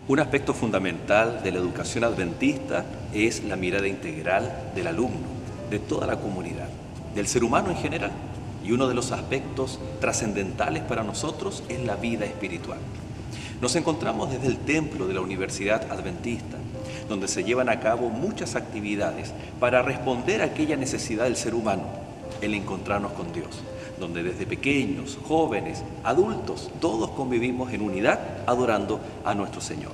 Un aspecto fundamental de la educación adventista es la mirada integral del alumno, de toda la comunidad, del ser humano en general. Y uno de los aspectos trascendentales para nosotros es la vida espiritual. Nos encontramos desde el templo de la Universidad Adventista, donde se llevan a cabo muchas actividades para responder a aquella necesidad del ser humano, el encontrarnos con Dios, donde desde pequeños, jóvenes, adultos, todos convivimos en unidad adorando a nuestro Señor.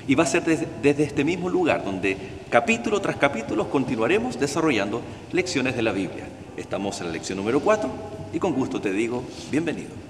Y va a ser desde este mismo lugar donde capítulo tras capítulo continuaremos desarrollando lecciones de la Biblia. Estamos en la lección número 4 y con gusto te digo, bienvenido.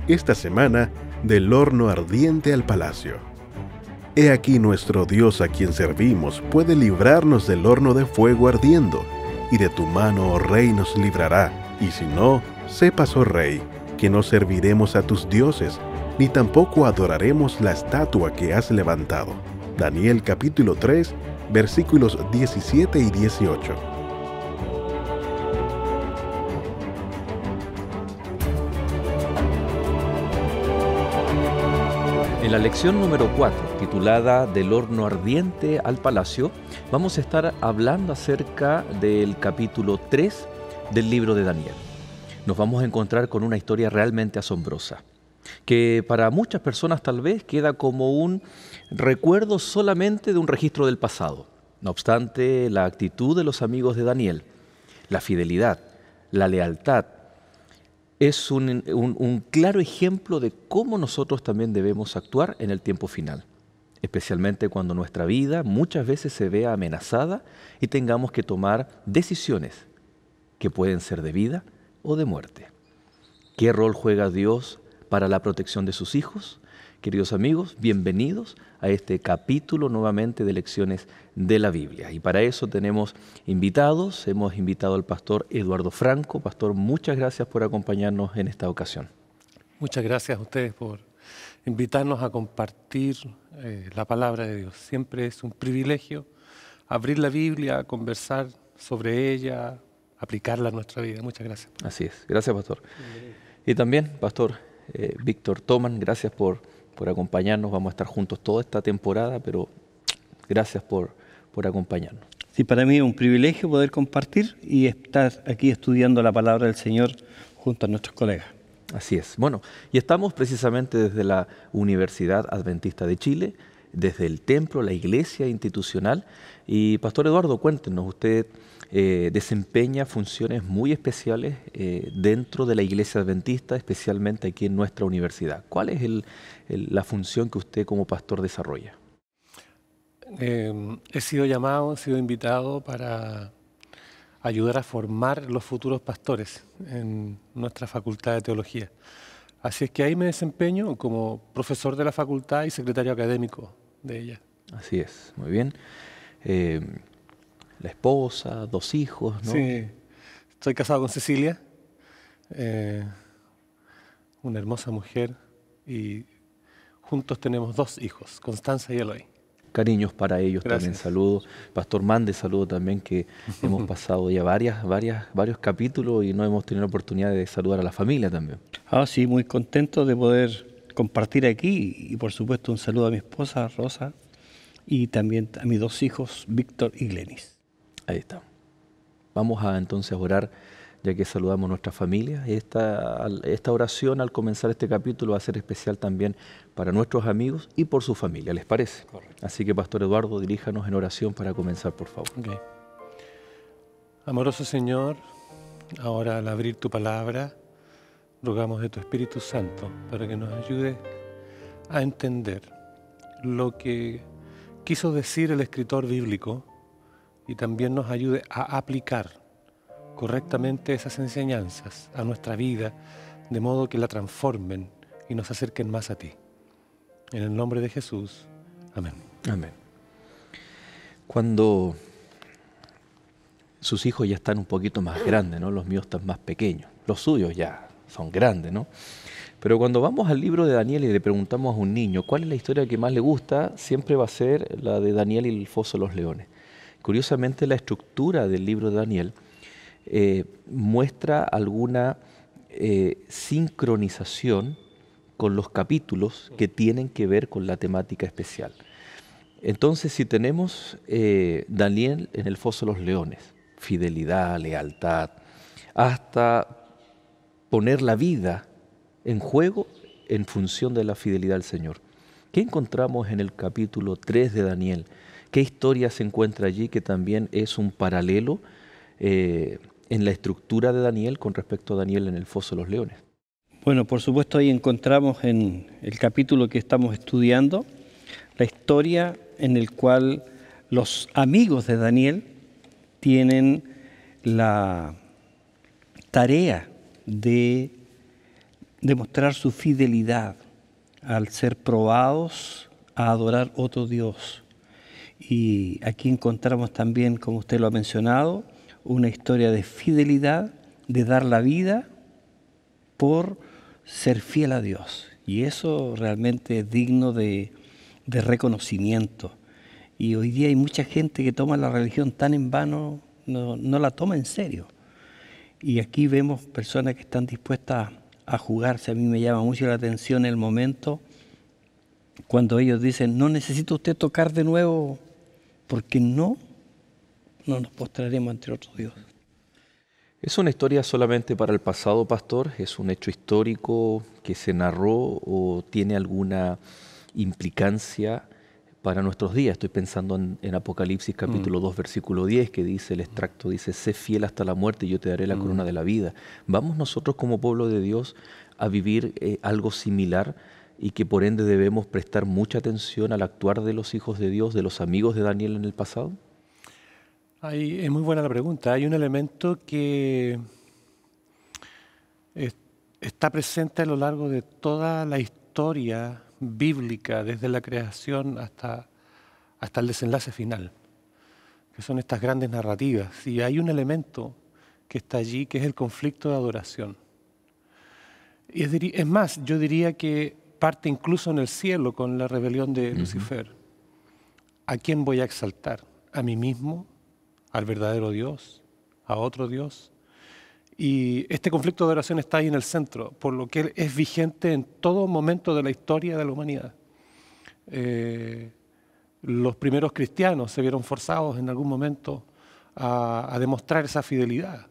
Esta semana, del horno ardiente al palacio. He aquí nuestro Dios a quien servimos puede librarnos del horno de fuego ardiendo, y de tu mano, oh Rey, nos librará. Y si no, sepas, oh Rey, que no serviremos a tus dioses, ni tampoco adoraremos la estatua que has levantado. Daniel capítulo 3, versículos 17 y 18. En la lección número 4, titulada Del horno ardiente al palacio, vamos a estar hablando acerca del capítulo 3 del libro de Daniel. Nos vamos a encontrar con una historia realmente asombrosa, que para muchas personas tal vez queda como un recuerdo solamente de un registro del pasado. No obstante, la actitud de los amigos de Daniel, la fidelidad, la lealtad, es un claro ejemplo de cómo nosotros también debemos actuar en el tiempo final, especialmente cuando nuestra vida muchas veces se vea amenazada y tengamos que tomar decisiones que pueden ser de vida o de muerte. ¿Qué rol juega Dios para la protección de sus hijos? Queridos amigos, bienvenidos a este capítulo nuevamente de lecciones de la Biblia. Y para eso tenemos invitados, hemos invitado al pastor Eduardo Franco. Pastor, muchas gracias por acompañarnos en esta ocasión. Muchas gracias a ustedes por invitarnos a compartir la palabra de Dios. Siempre es un privilegio abrir la Biblia, conversar sobre ella, aplicarla a nuestra vida. Muchas gracias. Así es. Gracias, pastor. Y también, pastor Víctor Toman, gracias por acompañarnos. Vamos a estar juntos toda esta temporada, pero gracias por acompañarnos. Sí, para mí es un privilegio poder compartir y estar aquí estudiando la palabra del Señor junto a nuestros colegas. Así es. Bueno, y estamos precisamente desde la Universidad Adventista de Chile, desde el templo, la iglesia institucional. Y Pastor Eduardo, cuéntenos, usted desempeña funciones muy especiales dentro de la iglesia adventista, especialmente aquí en nuestra universidad. ¿Cuál es la función que usted como pastor desarrolla? He sido llamado, he sido invitado para ayudar a formar los futuros pastores en nuestra facultad de teología. Así es que ahí me desempeño como profesor de la facultad y secretario académico de ella. Así es, muy bien. La esposa, 2 hijos, ¿no? Sí, estoy casado con Cecilia, una hermosa mujer, y juntos tenemos 2 hijos, Constanza y Eloy. Cariños para ellos. Gracias. También saludos. Pastor Mande, saludo también, que hemos pasado ya varios capítulos y no hemos tenido la oportunidad de saludar a la familia también. Sí, muy contento de poder compartir aquí y por supuesto un saludo a mi esposa Rosa y también a mis 2 hijos, Víctor y Glenis. Ahí está. Vamos a entonces orar, ya que saludamos a nuestra familia. Esta oración al comenzar este capítulo va a ser especial también para nuestros amigos y por su familia, ¿les parece? Correcto. Así que, Pastor Eduardo, diríjanos en oración para comenzar, por favor. Okay. Amoroso Señor, ahora al abrir tu palabra, rogamos de tu Espíritu Santo para que nos ayude a entender lo que quiso decir el escritor bíblico y también nos ayude a aplicar correctamente esas enseñanzas a nuestra vida, de modo que la transformen y nos acerquen más a ti. En el nombre de Jesús. Amén. Amén. Cuando sus hijos ya están un poquito más grandes, ¿no? Los míos están más pequeños. Los suyos ya son grandes, ¿no? Pero cuando vamos al libro de Daniel y le preguntamos a un niño cuál es la historia que más le gusta, siempre va a ser la de Daniel y el foso de los leones. Curiosamente, la estructura del libro de Daniel muestra alguna sincronización con los capítulos que tienen que ver con la temática especial. Entonces, si tenemos Daniel en el foso de los leones, fidelidad, lealtad, hasta poner la vida en juego en función de la fidelidad al Señor. ¿Qué encontramos en el capítulo 3 de Daniel? ¿Qué historia se encuentra allí que también es un paralelo en la estructura de Daniel con respecto a Daniel en el foso de los leones? Bueno, por supuesto ahí encontramos en el capítulo que estamos estudiando la historia en el cual los amigos de Daniel tienen la tarea de demostrar su fidelidad al ser probados a adorar otro Dios. Y aquí encontramos también, como usted lo ha mencionado, una historia de fidelidad, de dar la vida por ser fiel a Dios. Y eso realmente es digno de reconocimiento. Y hoy día hay mucha gente que toma la religión tan en vano, no la toma en serio. Y aquí vemos personas que están dispuestas a jugarse. A mí me llama mucho la atención el momento cuando ellos dicen, no necesita usted tocar de nuevo, porque no nos postraremos ante otro Dios. ¿Es una historia solamente para el pasado, pastor? ¿Es un hecho histórico que se narró o tiene alguna implicancia para nuestros días? Estoy pensando en Apocalipsis capítulo 2, versículo 10, que dice, el extracto dice, sé fiel hasta la muerte y yo te daré la corona de la vida. ¿Vamos nosotros como pueblo de Dios a vivir algo similar y que por ende debemos prestar mucha atención al actuar de los hijos de Dios, de los amigos de Daniel en el pasado? Es muy buena la pregunta. Hay un elemento que está presente a lo largo de toda la historia bíblica, desde la creación hasta el desenlace final, que son estas grandes narrativas. Y hay un elemento que está allí, que es el conflicto de adoración. Y es más, yo diría que parte incluso en el cielo con la rebelión de Lucifer. ¿A quién voy a exaltar? ¿A mí mismo? ¿Al verdadero Dios? ¿A otro Dios? Y este conflicto de adoración está ahí en el centro, por lo que es vigente en todo momento de la historia de la humanidad. Los primeros cristianos se vieron forzados en algún momento a demostrar esa fidelidad.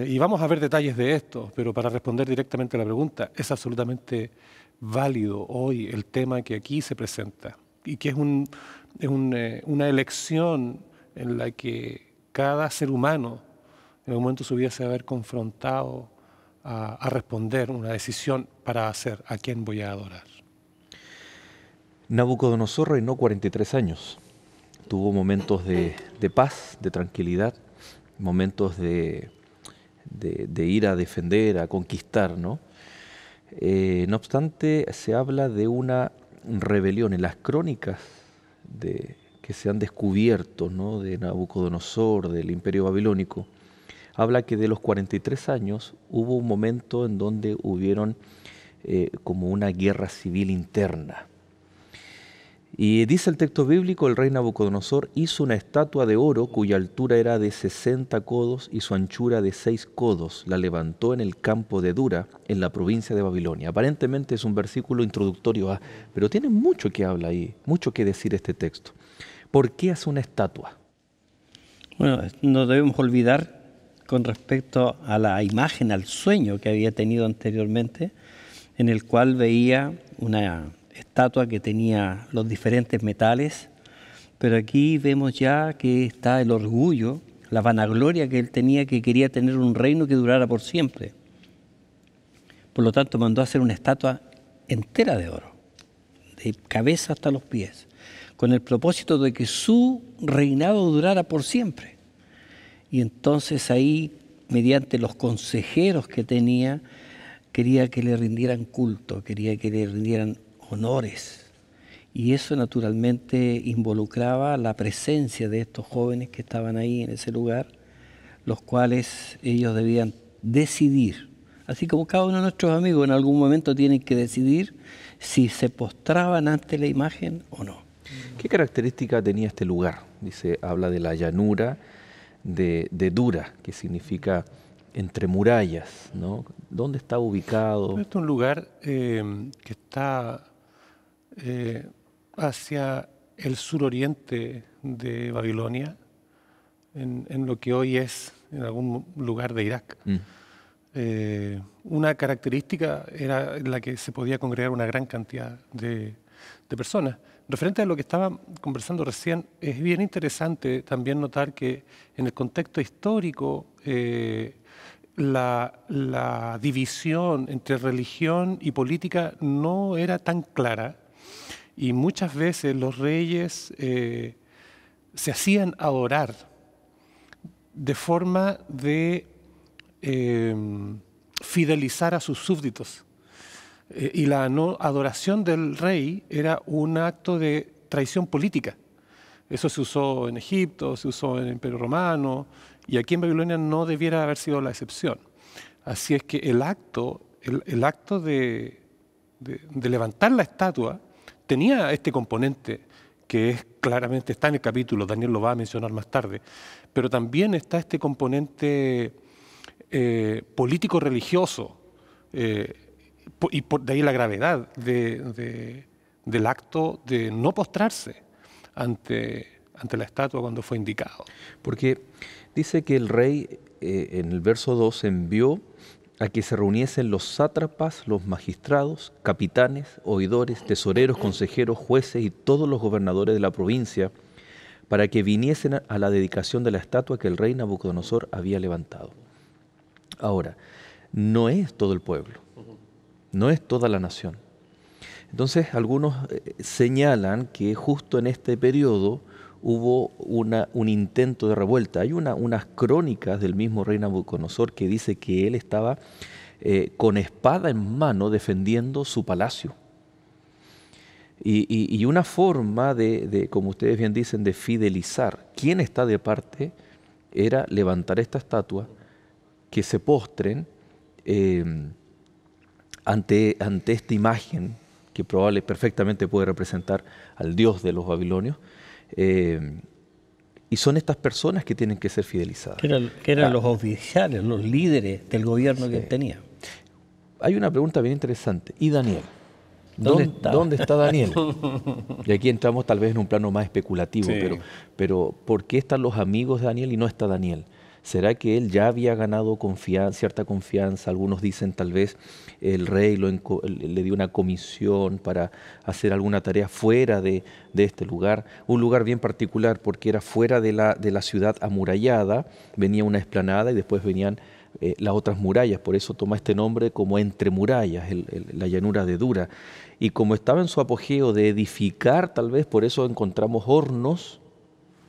Y vamos a ver detalles de esto, pero para responder directamente a la pregunta, es absolutamente válido hoy el tema que aquí se presenta y que es una elección en la que cada ser humano en algún momento de su vida se va a ver confrontado a responder una decisión para hacer a quién voy a adorar. Nabucodonosor reinó 43 años. Tuvo momentos de paz, de tranquilidad, momentos de ir a defender, a conquistar, ¿no? No obstante, se habla de una rebelión en las crónicas que se han descubierto, ¿no? De Nabucodonosor, del Imperio Babilónico. Habla que de los 43 años hubo un momento en donde hubieron como una guerra civil interna. Y dice el texto bíblico, el rey Nabucodonosor hizo una estatua de oro cuya altura era de 60 codos y su anchura de 6 codos. La levantó en el campo de Dura, en la provincia de Babilonia. Aparentemente es un versículo introductorio, pero tiene mucho que hablar ahí, mucho que decir este texto. ¿Por qué hace una estatua? Bueno, no debemos olvidar con respecto a la imagen, al sueño que había tenido anteriormente, en el cual veía una estatua que tenía los diferentes metales, pero aquí vemos ya que está el orgullo, la vanagloria que él tenía, que quería tener un reino que durara por siempre. Por lo tanto, mandó a hacer una estatua entera de oro, de cabeza hasta los pies, con el propósito de que su reinado durara por siempre. Y entonces ahí, mediante los consejeros que tenía, quería que le rindieran culto, quería que le rindieran honores. Y eso naturalmente involucraba la presencia de estos jóvenes que estaban ahí en ese lugar, los cuales ellos debían decidir. Así como cada uno de nuestros amigos en algún momento tienen que decidir si se postraban ante la imagen o no. ¿Qué característica tenía este lugar? Dice, habla de la llanura de Dura, que significa entre murallas, ¿no? ¿Dónde está ubicado? Este es un lugar que está hacia el suroriente de Babilonia, en lo que hoy es en algún lugar de Irak. Una característica era la que se podía congregar una gran cantidad de personas. Referente a lo que estaba conversando recién, es bien interesante también notar que en el contexto histórico la división entre religión y política no era tan clara, y muchas veces los reyes se hacían adorar de forma de fidelizar a sus súbditos. Y la no adoración del rey era un acto de traición política. Eso se usó en Egipto, se usó en el Imperio Romano, y aquí en Babilonia no debiera haber sido la excepción. Así es que el acto de levantar la estatua tenía este componente que claramente está en el capítulo, Daniel lo va a mencionar más tarde, pero también está este componente político-religioso, y de ahí la gravedad del acto de no postrarse ante la estatua cuando fue indicado. Porque dice que el rey, en el verso 2, envió a que se reuniesen los sátrapas, los magistrados, capitanes, oidores, tesoreros, consejeros, jueces y todos los gobernadores de la provincia para que viniesen a la dedicación de la estatua que el rey Nabucodonosor había levantado. Ahora, no es todo el pueblo, no es toda la nación. Entonces, algunos señalan que justo en este periodo hubo un intento de revuelta. Hay unas crónicas del mismo rey Nabucodonosor que dice que él estaba con espada en mano defendiendo su palacio. Y una forma de, como ustedes bien dicen, de fidelizar quién está de parte, era levantar esta estatua, que se postren ante esta imagen que perfectamente puede representar al Dios de los babilonios. Y son estas personas que tienen que ser fidelizadas. Que eran los oficiales, los líderes del gobierno que él tenía. Hay una pregunta bien interesante. ¿Y Daniel? ¿Dónde está Daniel? Y aquí entramos tal vez en un plano más especulativo, sí. pero ¿por qué están los amigos de Daniel y no está Daniel? ¿Será que él ya había ganado cierta confianza? Algunos dicen tal vez el rey le dio una comisión para hacer alguna tarea fuera de este lugar, un lugar bien particular porque era fuera de la ciudad amurallada, venía una explanada y después venían las otras murallas, por eso toma este nombre como entre murallas, la llanura de Dura. Y como estaba en su apogeo de edificar, tal vez por eso encontramos hornos.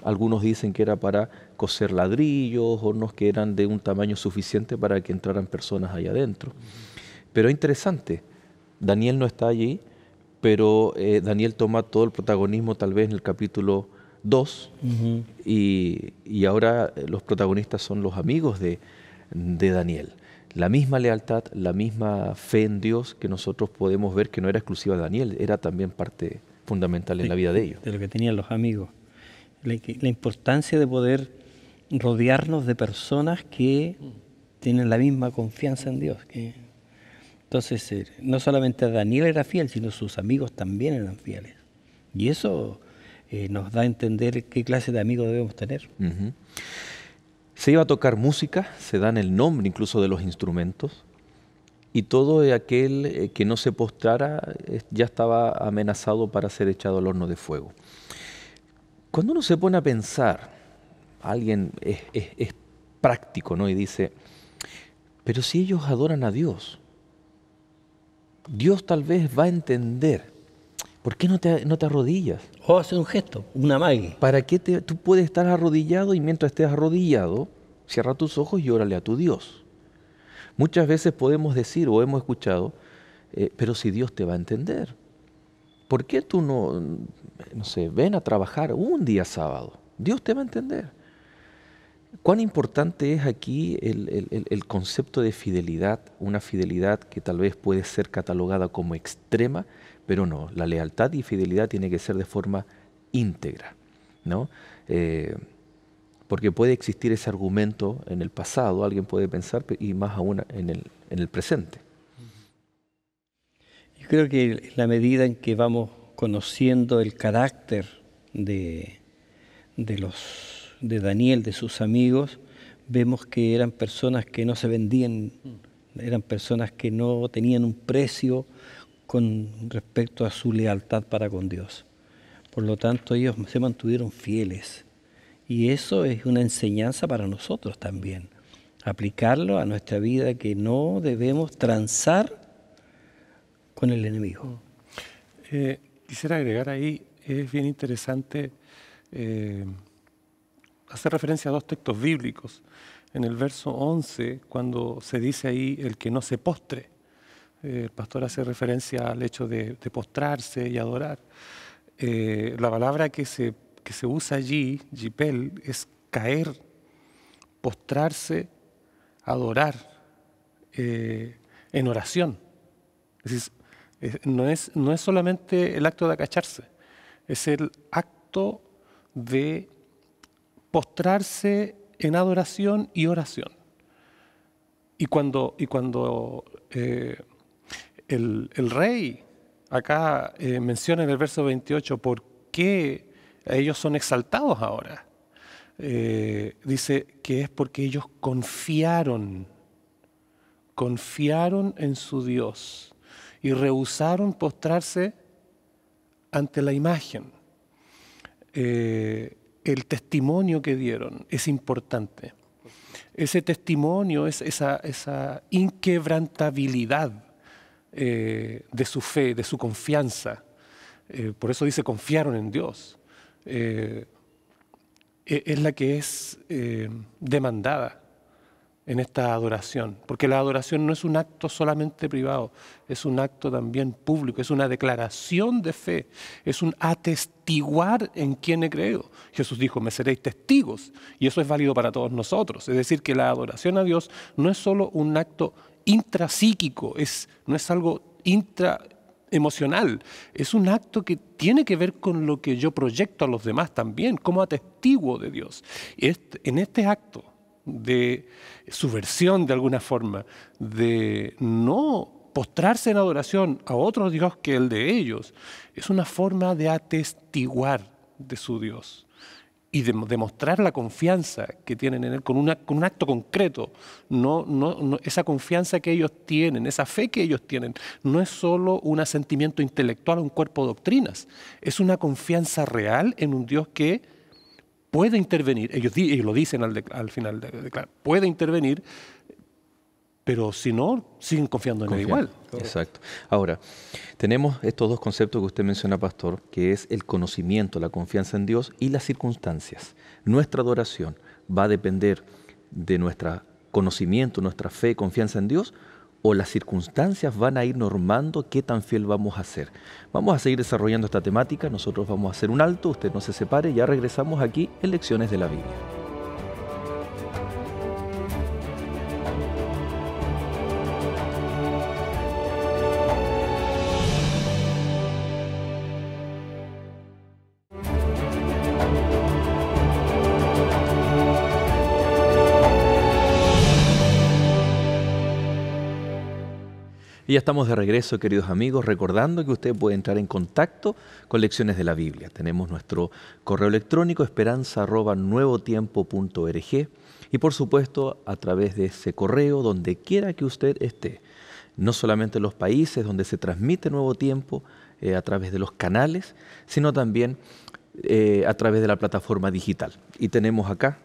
Algunos dicen que era para coser ladrillos, hornos que eran de un tamaño suficiente para que entraran personas ahí adentro. Pero es interesante, Daniel no está allí, pero Daniel toma todo el protagonismo tal vez en el capítulo 2, y ahora los protagonistas son los amigos de Daniel. La misma lealtad, la misma fe en Dios que nosotros podemos ver que no era exclusiva de Daniel, era también parte fundamental en la vida de ellos. De lo que tenían los amigos. La importancia de poder rodearnos de personas que tienen la misma confianza en Dios. Entonces, no solamente Daniel era fiel, sino sus amigos también eran fieles. Y eso nos da a entender qué clase de amigos debemos tener. Se iba a tocar música, se dan el nombre incluso de los instrumentos, y todo aquel que no se postrara ya estaba amenazado para ser echado al horno de fuego. Cuando uno se pone a pensar, alguien es práctico, ¿no? Y dice, pero si ellos adoran a Dios, Dios tal vez va a entender. ¿Por qué no te arrodillas? O hace un gesto, una amague. ¿Para qué tú puedes estar arrodillado y mientras estés arrodillado, cierra tus ojos y órale a tu Dios? Muchas veces podemos decir o hemos escuchado, pero si Dios te va a entender, ¿por qué tú no sé, ven a trabajar un día sábado? Dios te va a entender. ¿Cuán importante es aquí el concepto de fidelidad? Una fidelidad que tal vez puede ser catalogada como extrema, pero no, la lealtad y fidelidad tiene que ser de forma íntegra, ¿no? Porque puede existir ese argumento en el pasado, alguien puede pensar, y más aún en el presente. Yo creo que en la medida en que vamos conociendo el carácter de Daniel, de sus amigos, vemos que eran personas que no se vendían, eran personas que no tenían un precio con respecto a su lealtad para con Dios. Por lo tanto, ellos se mantuvieron fieles. Y eso es una enseñanza para nosotros también. Aplicarlo a nuestra vida, que no debemos transar con el enemigo. Quisiera agregar ahí, es bien interesante hacer referencia a dos textos bíblicos. En el verso 11, cuando se dice ahí el que no se postre, el pastor hace referencia al hecho de postrarse y adorar. La palabra que se usa allí, yipel, es caer, postrarse, adorar, en oración. Es decir, no es solamente el acto de agacharse, es el acto de postrarse en adoración y oración. Y cuando el rey acá menciona en el verso 28 por qué ellos son exaltados ahora, dice que es porque ellos confiaron en su Dios y rehusaron postrarse ante la imagen. El testimonio que dieron es importante. Ese testimonio es esa inquebrantabilidad de su fe, de su confianza. Por eso dice confiaron en Dios. Es la que es demandada en esta adoración, porque la adoración no es un acto solamente privado, es un acto también público, es una declaración de fe, es un atestiguar en quien he creído. Jesús dijo, me seréis testigos, y eso es válido para todos nosotros. Es decir, que la adoración a Dios no es solo un acto intrapsíquico, no es algo intraemocional, es un acto que tiene que ver con lo que yo proyecto a los demás también, como atestiguo de Dios. En este acto de subversión de alguna forma, de no postrarse en adoración a otro Dios que el de ellos, es una forma de atestiguar de su Dios y de demostrar la confianza que tienen en Él con un acto concreto. No, esa confianza que ellos tienen, esa fe que ellos tienen, no es solo un asentimiento intelectual a un cuerpo de doctrinas, es una confianza real en un Dios que puede intervenir. Ellos lo dicen al final, puede intervenir, pero si no, siguen confiando en Él igual. Exacto. Ahora, tenemos estos dos conceptos que usted menciona, pastor, que es el conocimiento, la confianza en Dios y las circunstancias. Nuestra adoración va a depender de nuestro conocimiento, nuestra fe, confianza en Dios, o las circunstancias van a ir normando qué tan fiel vamos a ser. Vamos a seguir desarrollando esta temática, nosotros vamos a hacer un alto, usted no se separe, ya regresamos aquí en Lecciones de la Biblia. Y ya estamos de regreso, queridos amigos, recordando que usted puede entrar en contacto con Lecciones de la Biblia. Tenemos nuestro correo electrónico esperanza@nuevotiempo.org y por supuesto a través de ese correo donde quiera que usted esté. No solamente en los países donde se transmite Nuevo Tiempo a través de los canales, sino también a través de la plataforma digital. Y tenemos acá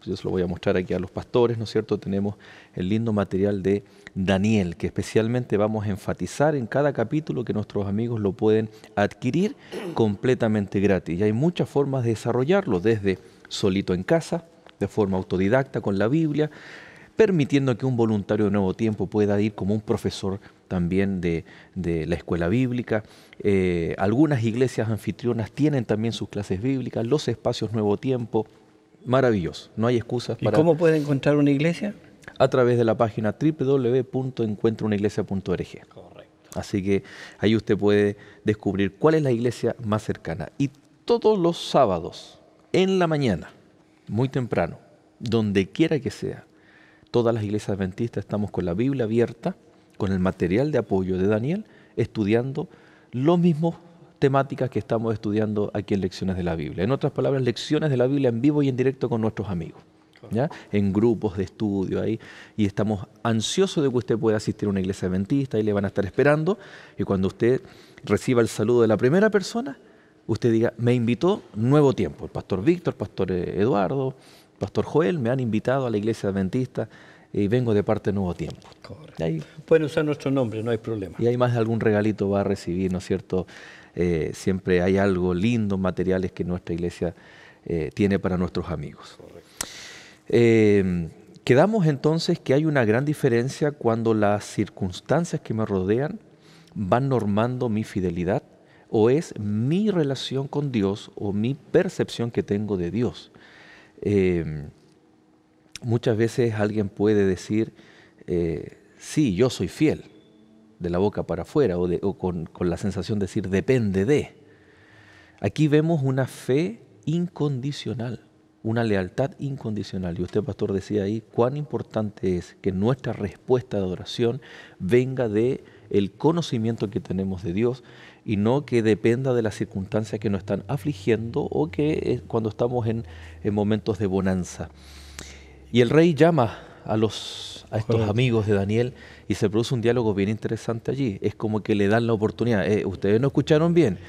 yo se lo voy a mostrar aquí a los pastores, ¿no es cierto? Tenemos el lindo material de Daniel, que especialmente vamos a enfatizar en cada capítulo, que nuestros amigos lo pueden adquirir completamente gratis. Y hay muchas formas de desarrollarlo, desde solito en casa, de forma autodidacta con la Biblia, permitiendo que un voluntario de Nuevo Tiempo pueda ir como un profesor también de la escuela bíblica. Algunas iglesias anfitrionas tienen también sus clases bíblicas, los espacios Nuevo Tiempo. Maravilloso, no hay excusas para... ¿Y cómo puede encontrar una iglesia? A través de la página www.encuentraunaiglesia.org. Correcto. Así que ahí usted puede descubrir cuál es la iglesia más cercana. Y todos los sábados, en la mañana, muy temprano, donde quiera que sea, todas las iglesias adventistas estamos con la Biblia abierta, con el material de apoyo de Daniel, estudiando los mismos temáticas que estamos estudiando aquí en Lecciones de la Biblia. En otras palabras, lecciones de la Biblia en vivo y en directo con nuestros amigos, ¿ya? En grupos de estudio ahí, y estamos ansiosos de que usted pueda asistir a una iglesia adventista, y le van a estar esperando, y cuando usted reciba el saludo de la primera persona, usted diga, me invitó Nuevo Tiempo, el pastor Víctor, el pastor Eduardo, el pastor Joel, me han invitado a la iglesia adventista y vengo de parte de Nuevo Tiempo. Correcto. Ahí, pueden usar nuestro nombre, no hay problema. Y hay más de algún regalito va a recibir, ¿no es cierto? Siempre hay algo lindo, materiales que nuestra iglesia tiene para nuestros amigos. Quedamos entonces que hay una gran diferencia cuando las circunstancias que me rodean van normando mi fidelidad, o es mi relación con Dios o mi percepción que tengo de Dios. Muchas veces alguien puede decir, sí, yo soy fiel, de la boca para afuera, o con la sensación de decir, depende de. Aquí vemos una fe incondicional, una lealtad incondicional. Y usted, pastor, decía ahí cuán importante es que nuestra respuesta de adoración venga de el conocimiento que tenemos de Dios y no que dependa de las circunstancias que nos están afligiendo o que cuando estamos en momentos de bonanza. Y el rey llama a estos amigos de Daniel y se produce un diálogo bien interesante allí. Es como que le dan la oportunidad. Ustedes no escucharon bien.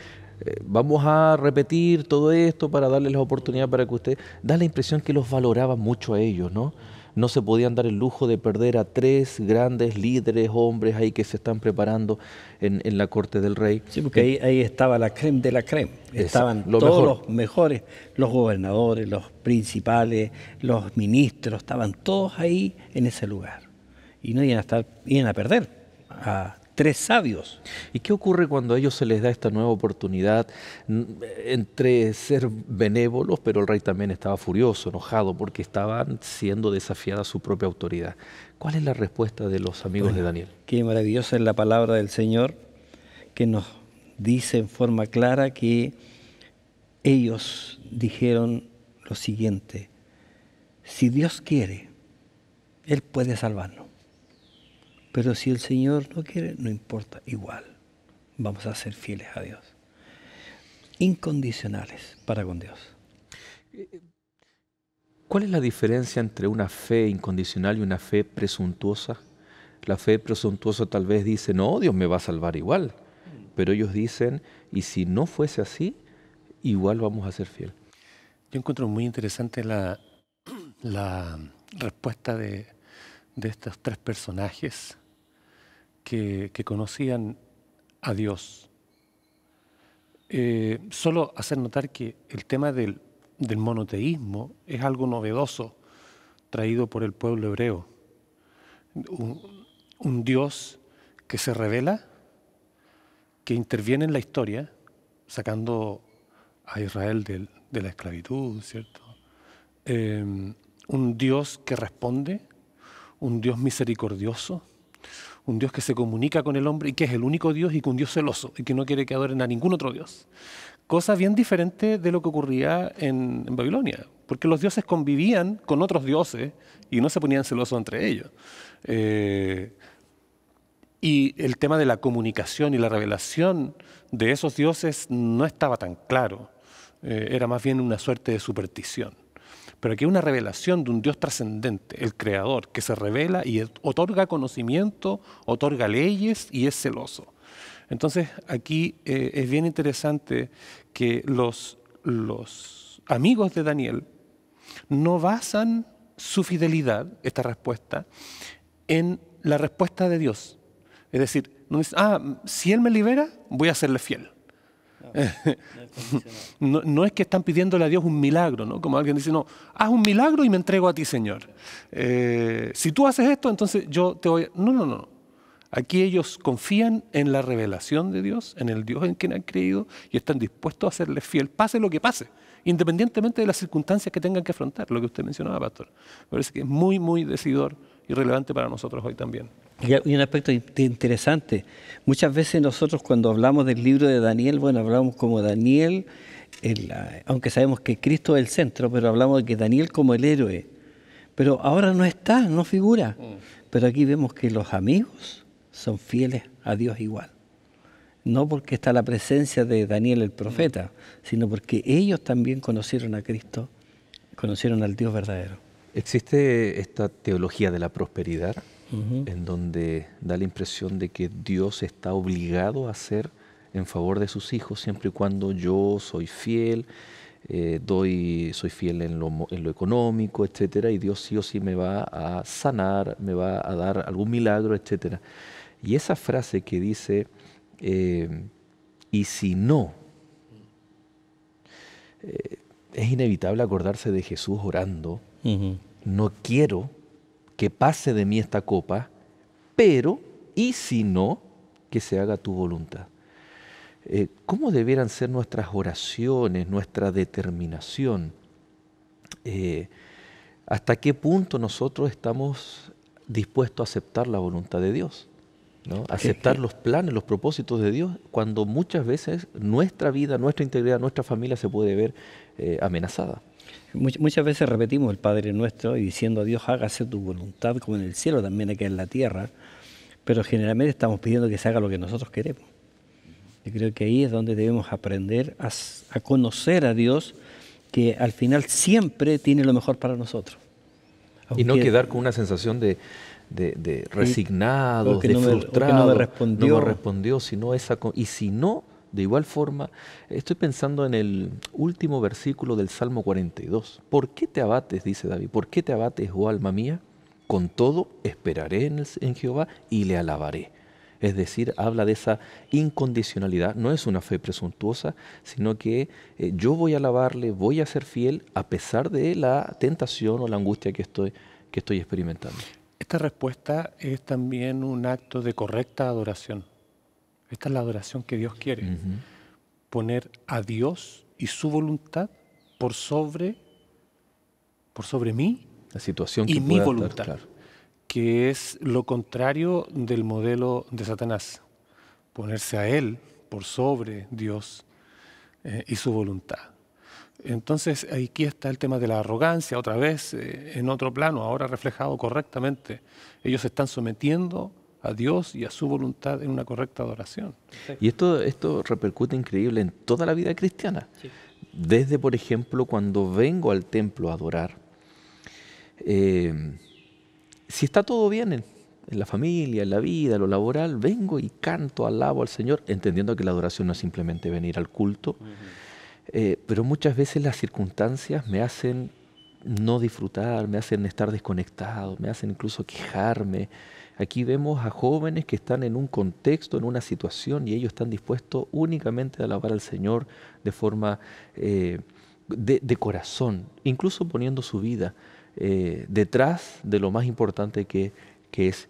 Vamos a repetir todo esto para darles la oportunidad para que usted... Da la impresión que los valoraba mucho a ellos, ¿no? No se podían dar el lujo de perder a 3 grandes líderes, hombres ahí que se están preparando en la corte del rey. Sí, porque ahí estaba la crème de la crème. Estaban todos mejor. Los mejores, los gobernadores, los principales, los ministros, estaban todos ahí en ese lugar. Y no iban a perder a 3 sabios. ¿Y qué ocurre cuando a ellos se les da esta nueva oportunidad entre ser benévolos, pero el rey también estaba furioso, enojado, porque estaban siendo desafiada su propia autoridad? ¿Cuál es la respuesta de los amigos de Daniel? Qué maravillosa es la palabra del Señor, que nos dice en forma clara que ellos dijeron lo siguiente: si Dios quiere, Él puede salvarnos. Pero si el Señor no quiere, no importa, igual vamos a ser fieles a Dios. Incondicionales para con Dios. ¿Cuál es la diferencia entre una fe incondicional y una fe presuntuosa? La fe presuntuosa tal vez dice, no, Dios me va a salvar igual. Pero ellos dicen, y si no fuese así, igual vamos a ser fieles. Yo encuentro muy interesante la respuesta de estos 3 personajes que conocían a Dios. Solo hacer notar que el tema del monoteísmo es algo novedoso traído por el pueblo hebreo. Un Dios que se revela, que interviene en la historia, sacando a Israel de la esclavitud, ¿cierto? Un Dios que responde, un Dios misericordioso, un Dios que se comunica con el hombre y que es el único Dios y que un Dios celoso y que no quiere que adoren a ningún otro Dios. Cosa bien diferente de lo que ocurría en Babilonia, porque los dioses convivían con otros dioses y no se ponían celosos entre ellos. Y el tema de la comunicación y la revelación de esos dioses no estaba tan claro. Era más bien una suerte de superstición. Pero aquí hay una revelación de un Dios trascendente, el Creador, que se revela y otorga conocimiento, otorga leyes y es celoso. Entonces aquí es bien interesante que los amigos de Daniel no basan su fidelidad, esta respuesta, en la respuesta de Dios. Es decir, no dicen, si Él me libera, voy a serle fiel. No es que están pidiéndole a Dios un milagro, ¿no? Como alguien dice, no, haz un milagro y me entrego a ti, Señor. Si tú haces esto, entonces yo te voy a... No. Aquí ellos confían en la revelación de Dios, en el Dios en quien han creído y están dispuestos a serle fiel, pase lo que pase, independientemente de las circunstancias que tengan que afrontar, lo que usted mencionaba, pastor. Me parece que es muy, muy decidor y relevante para nosotros hoy también. Y un aspecto interesante, muchas veces nosotros cuando hablamos del libro de Daniel, bueno, hablamos como Daniel, aunque sabemos que Cristo es el centro, pero hablamos de que Daniel como el héroe. Pero ahora no está, no figura. Pero aquí vemos que los amigos son fieles a Dios igual. No porque está la presencia de Daniel el profeta, sino porque ellos también conocieron a Cristo, conocieron al Dios verdadero. Existe esta teología de la prosperidad, en donde da la impresión de que Dios está obligado a hacer en favor de sus hijos siempre y cuando yo soy fiel, soy fiel en lo económico, etcétera, y Dios sí o sí me va a sanar, me va a dar algún milagro, etcétera. Y esa frase que dice, y si no, es inevitable acordarse de Jesús orando, no quiero que pase de mí esta copa, pero, y si no, que se haga tu voluntad. ¿Cómo debieran ser nuestras oraciones, nuestra determinación? ¿Hasta qué punto nosotros estamos dispuestos a aceptar la voluntad de Dios? ¿No? Aceptar los planes, los propósitos de Dios, cuando muchas veces nuestra vida, nuestra integridad, nuestra familia se puede ver amenazada. Muchas veces repetimos el Padre Nuestro y diciendo a Dios, hágase tu voluntad como en el cielo, también aquí en la tierra, pero generalmente estamos pidiendo que se haga lo que nosotros queremos. Yo creo que ahí es donde debemos aprender a conocer a Dios, que al final siempre tiene lo mejor para nosotros. Y no quedar con una sensación de resignados, de frustrados, no me respondió, sino esa, y si no, de igual forma, estoy pensando en el último versículo del Salmo 42. ¿Por qué te abates, dice David? ¿Por qué te abates, oh alma mía? Con todo esperaré en Jehová y le alabaré. Es decir, habla de esa incondicionalidad, no es una fe presuntuosa, sino que yo voy a alabarle, voy a ser fiel a pesar de la tentación o la angustia que estoy experimentando. Esta respuesta es también un acto de correcta adoración. Esta es la adoración que Dios quiere. Poner a Dios y su voluntad por sobre mí la situación y que mi pueda voluntad, estar, claro, que es lo contrario del modelo de Satanás. Ponerse a Él por sobre Dios y su voluntad. Entonces, aquí está el tema de la arrogancia, otra vez, en otro plano, ahora reflejado correctamente. Ellos se están sometiendo a Dios y a su voluntad en una correcta adoración. Y esto repercute increíble en toda la vida cristiana. Sí. Desde, por ejemplo, cuando vengo al templo a adorar, si está todo bien en la familia, en la vida, en lo laboral, vengo y canto, alabo al Señor, entendiendo que la adoración no es simplemente venir al culto, pero muchas veces las circunstancias me hacen no disfrutar, me hacen estar desconectado, me hacen incluso quejarme. Aquí vemos a jóvenes que están en un contexto, en una situación, y ellos están dispuestos únicamente a alabar al Señor de forma de corazón, incluso poniendo su vida detrás de lo más importante que es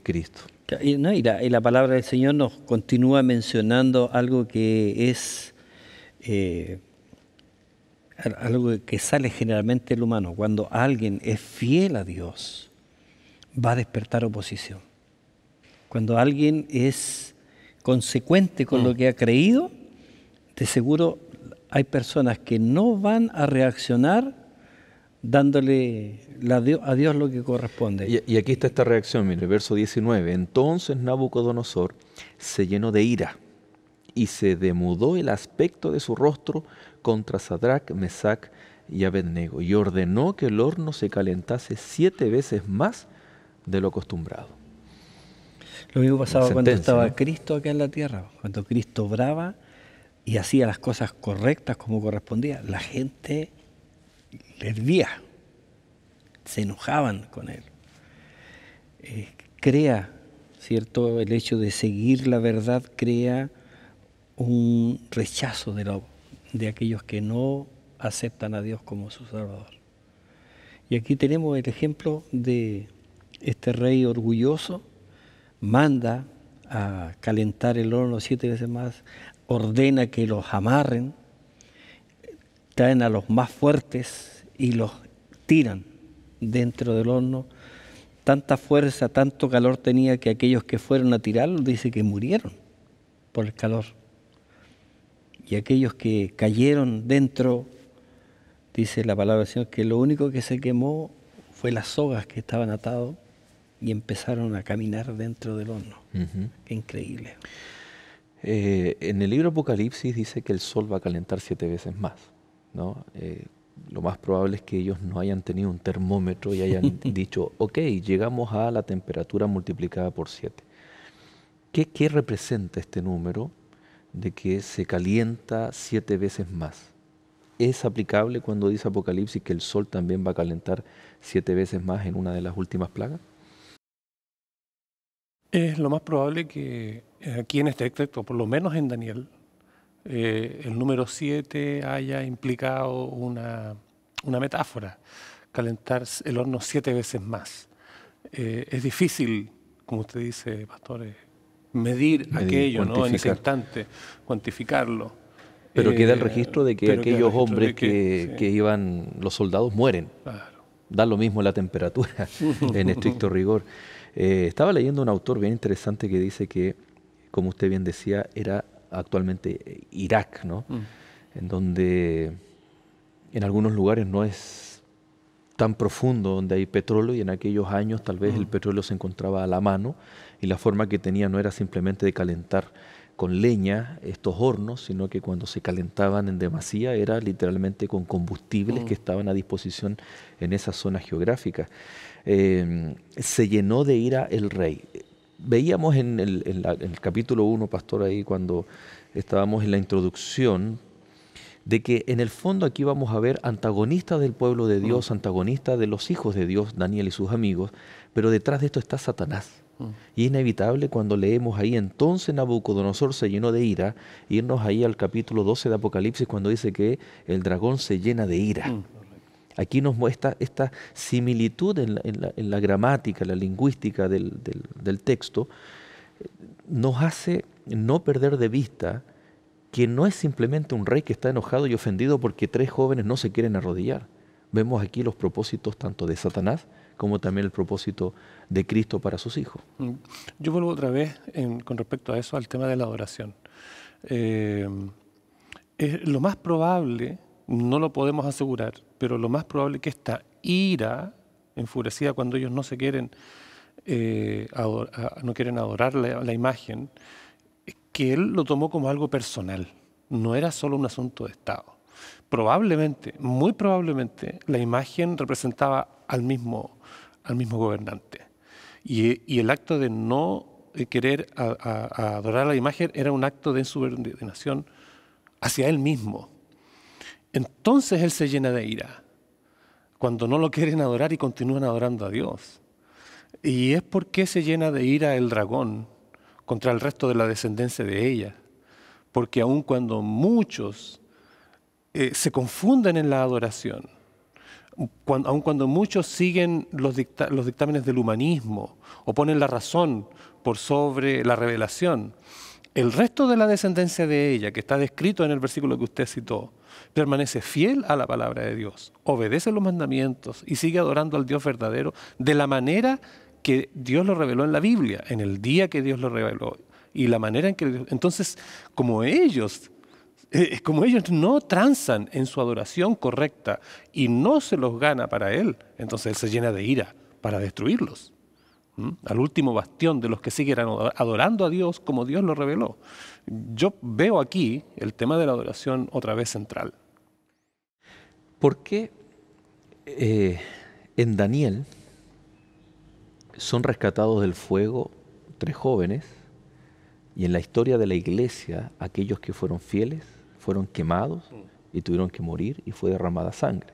Cristo. Y la palabra del Señor nos continúa mencionando algo que es algo que sale generalmente del humano. Cuando alguien es fiel a Dios, va a despertar oposición. Cuando alguien es consecuente con lo que ha creído, de seguro hay personas que no van a reaccionar dándole a Dios lo que corresponde. Y aquí está esta reacción, mire, verso 19. Entonces Nabucodonosor se llenó de ira y se demudó el aspecto de su rostro contra Sadrac, Mesac y Abednego, y ordenó que el horno se calentase 7 veces más de lo acostumbrado. Lo mismo pasaba cuando estaba, ¿no?, Cristo acá en la tierra. Cuando Cristo obraba y hacía las cosas correctas como correspondía, la gente le hervía, se enojaban con él. Crea, ¿cierto? El hecho de seguir la verdad crea un rechazo de aquellos que no aceptan a Dios como su Salvador. Y aquí tenemos el ejemplo de este rey orgulloso, manda a calentar el horno 7 veces más, ordena que los amarren, traen a los más fuertes y los tiran dentro del horno. Tanta fuerza, tanto calor tenía que aquellos que fueron a tirarlo, dice que murieron por el calor. Y aquellos que cayeron dentro, dice la palabra del Señor, que lo único que se quemó fue las sogas que estaban atados y empezaron a caminar dentro del horno. Qué increíble. En el libro Apocalipsis dice que el sol va a calentar 7 veces más, ¿no? Lo más probable es que ellos no hayan tenido un termómetro y hayan dicho, ok, llegamos a la temperatura multiplicada por 7. ¿Qué representa este número de que se calienta 7 veces más? ¿Es aplicable cuando dice Apocalipsis que el sol también va a calentar 7 veces más en una de las últimas plagas? Es lo más probable que aquí en este texto, por lo menos en Daniel, el número 7 haya implicado una metáfora, calentar el horno 7 veces más. Es difícil, como usted dice, pastor, medir aquello, ¿no? En ese instante, cuantificarlo. Pero queda el registro de que aquellos hombres que iban, los soldados mueren. Claro. Da lo mismo la temperatura en estricto rigor. Estaba leyendo un autor bien interesante que dice que, como usted bien decía, era actualmente Irak, ¿no? En donde en algunos lugares no es tan profundo, donde hay petróleo, y en aquellos años tal vez el petróleo se encontraba a la mano y la forma que tenía no era simplemente de calentar con leña estos hornos, sino que cuando se calentaban en demasía era literalmente con combustibles que estaban a disposición en esas zonas geográficas. Se llenó de ira el rey. Veíamos en el capítulo 1, pastor, ahí cuando estábamos en la introducción, de que en el fondo aquí vamos a ver antagonistas del pueblo de Dios, antagonistas de los hijos de Dios, Daniel y sus amigos, pero detrás de esto está Satanás. Y es inevitable cuando leemos ahí, entonces Nabucodonosor se llenó de ira, irnos ahí al capítulo 12 de Apocalipsis cuando dice que el dragón se llena de ira. Aquí nos muestra esta similitud en la gramática, la lingüística del texto, nos hace no perder de vista que no es simplemente un rey que está enojado y ofendido porque 3 jóvenes no se quieren arrodillar. Vemos aquí los propósitos tanto de Satanás como también el propósito de Cristo para sus hijos. Yo vuelvo otra vez con respecto a eso, al tema de la adoración. Es lo más probable, no lo podemos asegurar, pero lo más probable que esta ira enfurecida cuando ellos no se quieren no quieren adorar la imagen, que él lo tomó como algo personal, no era solo un asunto de Estado. Probablemente, muy probablemente, la imagen representaba al mismo gobernante. Y el acto de no querer adorar la imagen era un acto de insubordinación hacia él mismo. Entonces él se llena de ira, cuando no lo quieren adorar y continúan adorando a Dios. Y es porque se llena de ira el dragón contra el resto de la descendencia de ella. Porque aun cuando muchos se confunden en la adoración, aun cuando muchos siguen los dictámenes del humanismo o ponen la razón por sobre la revelación, el resto de la descendencia de ella, que está descrito en el versículo que usted citó, permanece fiel a la palabra de Dios, obedece los mandamientos y sigue adorando al Dios verdadero de la manera que Dios lo reveló en la Biblia, en el día que Dios lo reveló. Y la manera en que... Entonces, como ellos no transan en su adoración correcta y no se los gana para Él, entonces Él se llena de ira para destruirlos. Al último bastión de los que siguen adorando a Dios como Dios lo reveló. Yo veo aquí el tema de la adoración otra vez central. ¿Por qué en Daniel son rescatados del fuego 3 jóvenes y en la historia de la iglesia aquellos que fueron fieles fueron quemados y tuvieron que morir y fue derramada sangre?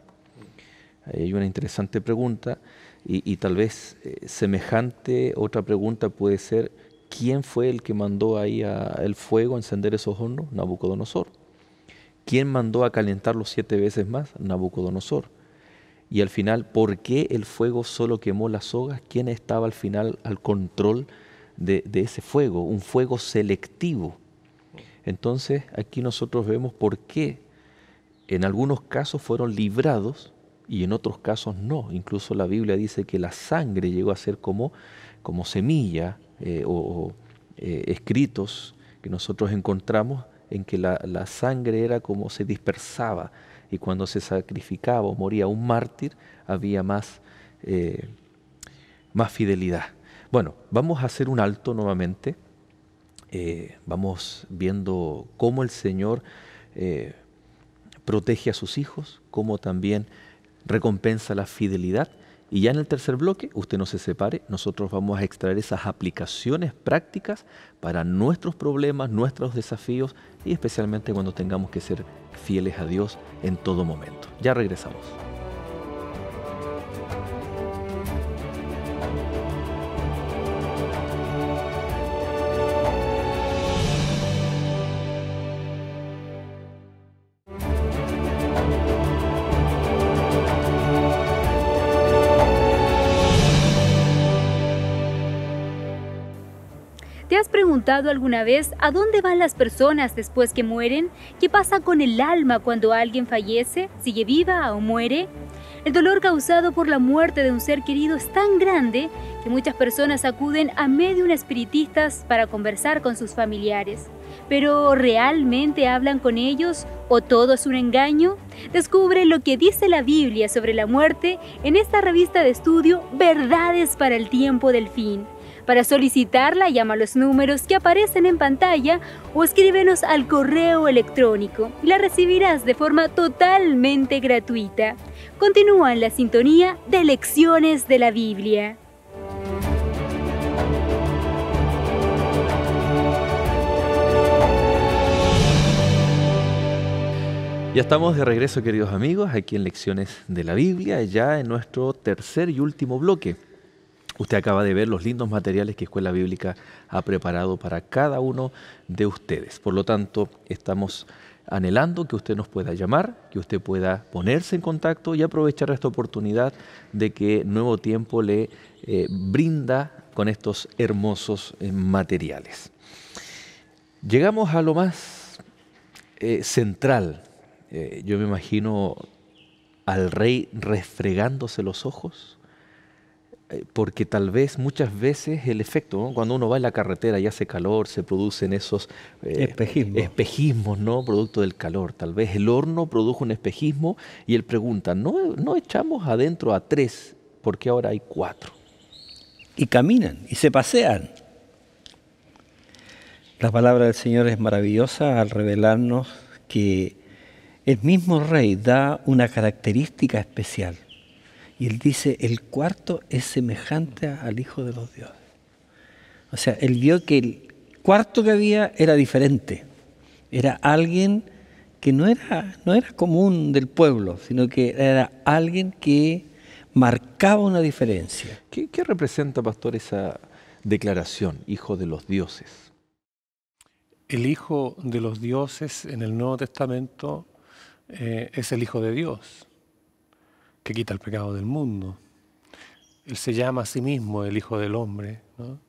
Hay una interesante pregunta y tal vez semejante otra pregunta puede ser, ¿quién fue el que mandó ahí el fuego a encender esos hornos? Nabucodonosor. ¿Quién mandó a calentar los 7 veces más? Nabucodonosor. Y al final, ¿por qué el fuego solo quemó las sogas? ¿Quién estaba al final al control de ese fuego? Un fuego selectivo. Entonces, aquí nosotros vemos por qué en algunos casos fueron librados y en otros casos no. Incluso la Biblia dice que la sangre llegó a ser como semilla o escritos que nosotros encontramos en que la sangre era como se dispersaba. Y cuando se sacrificaba o moría un mártir, había más fidelidad. Bueno, vamos a hacer un alto nuevamente. Vamos viendo cómo el Señor protege a sus hijos, cómo también recompensa la fidelidad. Y ya en el tercer bloque, usted no se separe, nosotros vamos a extraer esas aplicaciones prácticas para nuestros problemas, nuestros desafíos y especialmente cuando tengamos que ser fieles a Dios en todo momento. Ya regresamos. ¿Te has preguntado alguna vez a dónde van las personas después que mueren? ¿Qué pasa con el alma cuando alguien fallece? ¿Sigue viva o muere? El dolor causado por la muerte de un ser querido es tan grande que muchas personas acuden a medium espiritistas para conversar con sus familiares. ¿Pero realmente hablan con ellos o todo es un engaño? Descubre lo que dice la Biblia sobre la muerte en esta revista de estudio Verdades para el Tiempo del Fin. Para solicitarla, llama a los números que aparecen en pantalla o escríbenos al correo electrónico. La recibirás de forma totalmente gratuita. Continúa en la sintonía de Lecciones de la Biblia. Ya estamos de regreso, queridos amigos, aquí en Lecciones de la Biblia, ya en nuestro tercer y último bloque. Usted acaba de ver los lindos materiales que Escuela Bíblica ha preparado para cada uno de ustedes. Por lo tanto, estamos anhelando que usted nos pueda llamar, que usted pueda ponerse en contacto y aprovechar esta oportunidad de que Nuevo Tiempo le brinda con estos hermosos materiales. Llegamos a lo más central. Yo me imagino al rey refregándose los ojos, porque tal vez muchas veces el efecto, ¿no? Cuando uno va en la carretera y hace calor, se producen esos espejismos, ¿no? Producto del calor. Tal vez el horno produjo un espejismo y él pregunta, ¿no echamos adentro a 3? ¿Por qué ahora hay 4? Y caminan y se pasean. La palabra del Señor es maravillosa al revelarnos que el mismo rey da una característica especial. Y él dice, el cuarto es semejante al Hijo de los Dioses. O sea, él vio que el cuarto que había era diferente. Era alguien que no era común del pueblo, sino que era alguien que marcaba una diferencia. ¿Qué representa, pastor, esa declaración, Hijo de los Dioses? El Hijo de los Dioses en el Nuevo Testamento es el Hijo de Dios, que quita el pecado del mundo. Él se llama a sí mismo el Hijo del Hombre, ¿no?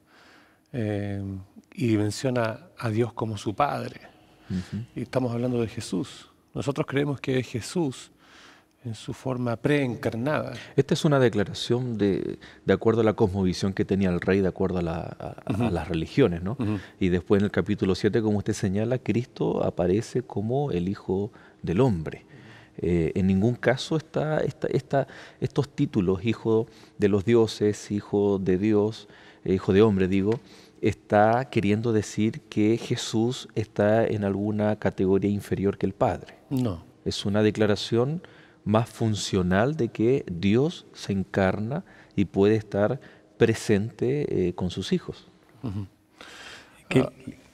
Y menciona a Dios como su Padre. Y estamos hablando de Jesús. Nosotros creemos que es Jesús en su forma preencarnada. Esta es una declaración de acuerdo a la cosmovisión que tenía el rey, de acuerdo a las religiones, ¿no? Y después en el capítulo 7, como usted señala, Cristo aparece como el Hijo del Hombre. En ningún caso estos títulos, Hijo de los Dioses, Hijo de Dios, Hijo de Hombre, está queriendo decir que Jesús está en alguna categoría inferior que el Padre. No. Es una declaración más funcional de que Dios se encarna y puede estar presente con sus hijos.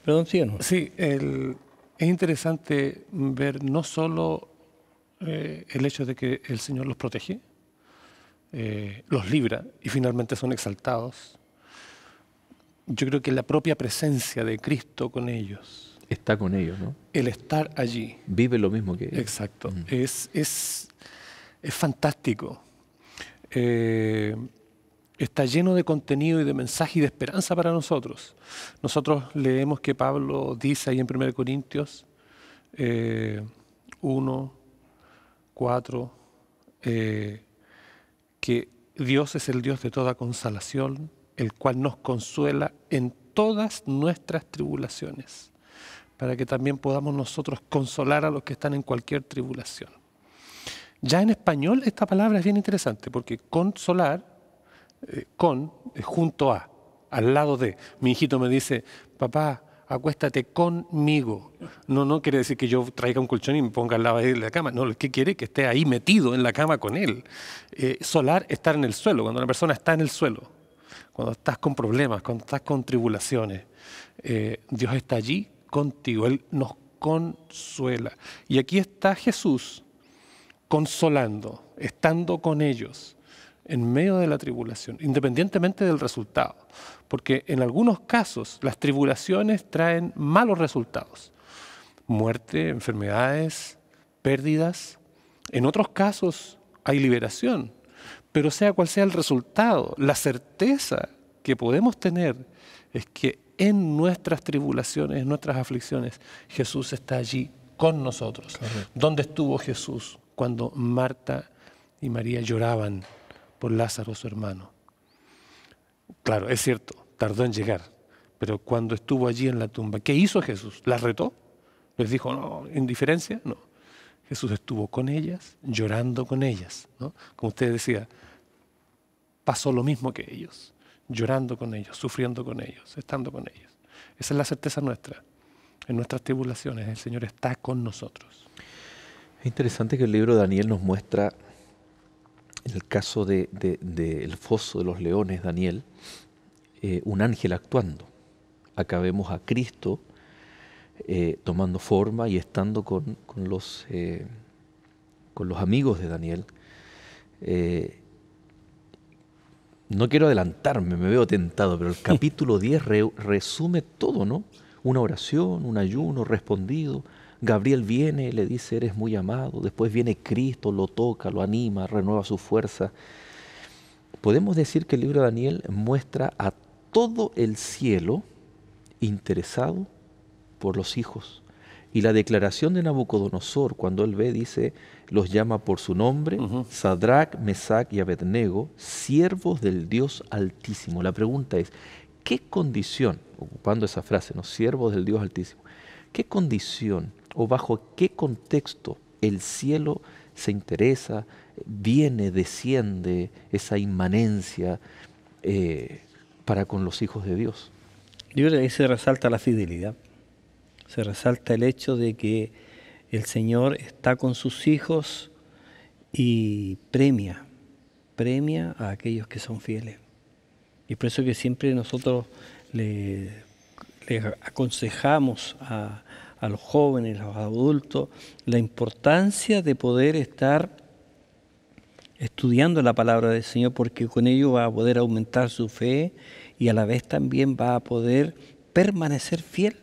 Perdón, ¿sí o no? Sí, es interesante ver no solo el hecho de que el Señor los protege, los libra y finalmente son exaltados. Yo creo que la propia presencia de Cristo con ellos, Está con ellos, ¿no? el estar allí, Vive lo mismo que ellos. exacto, es fantástico. Está lleno de contenido y de mensaje y de esperanza para nosotros. Nosotros leemos que Pablo dice ahí en 1 Corintios 1, 4, que Dios es el Dios de toda consolación, el cual nos consuela en todas nuestras tribulaciones, para que también podamos nosotros consolar a los que están en cualquier tribulación. Ya en español esta palabra es bien interesante, porque consolar, junto a, al lado de. Mi hijito me dice, papá, acuéstate conmigo. No quiere decir que yo traiga un colchón y me ponga al lado de la cama. No, ¿qué quiere? Que esté ahí metido en la cama con él. Solar, estar en el suelo. Cuando una persona está en el suelo, cuando estás con problemas, cuando estás con tribulaciones, Dios está allí contigo. Él nos consuela. Y aquí está Jesús consolando, estando con ellos en medio de la tribulación, independientemente del resultado. Porque en algunos casos las tribulaciones traen malos resultados. Muerte, enfermedades, pérdidas. En otros casos hay liberación. Pero sea cual sea el resultado, la certeza que podemos tener es que en nuestras tribulaciones, en nuestras aflicciones, Jesús está allí con nosotros. Correcto. ¿Dónde estuvo Jesús cuando Marta y María lloraban por Lázaro, su hermano? Claro, es cierto, tardó en llegar, pero cuando estuvo allí en la tumba, ¿qué hizo Jesús? ¿Las retó? ¿Les dijo, no, indiferencia? No. Jesús estuvo con ellas, llorando con ellas, ¿no? Como usted decía, pasó lo mismo que ellos, llorando con ellos, sufriendo con ellos, estando con ellos. Esa es la certeza nuestra. En nuestras tribulaciones el Señor está con nosotros. Es interesante que el libro de Daniel nos muestra, en el caso del foso de los leones, Daniel, un ángel actuando. Acá vemos a Cristo tomando forma y estando con los amigos de Daniel. No quiero adelantarme, me veo tentado, pero el capítulo 10 resume todo, ¿no? Una oración, un ayuno respondido. Gabriel viene, le dice, eres muy amado. Después viene Cristo, lo toca, lo anima, renueva su fuerza. Podemos decir que el libro de Daniel muestra a todo el cielo interesado por los hijos. Y la declaración de Nabucodonosor, cuando él ve, dice, los llama por su nombre, Sadrach, Mesach y Abednego, siervos del Dios Altísimo. La pregunta es, ¿qué condición, ocupando esa frase, ¿no? Siervos del Dios Altísimo, qué condición o bajo qué contexto el cielo se interesa, viene, desciende esa inmanencia para con los hijos de Dios? Yo creo que ahí se resalta la fidelidad, se resalta el hecho de que el Señor está con sus hijos y premia a aquellos que son fieles. Y por eso que siempre nosotros le aconsejamos a los jóvenes, a los adultos, la importancia de poder estar estudiando la palabra del Señor, porque con ello va a poder aumentar su fe y a la vez también va a poder permanecer fiel,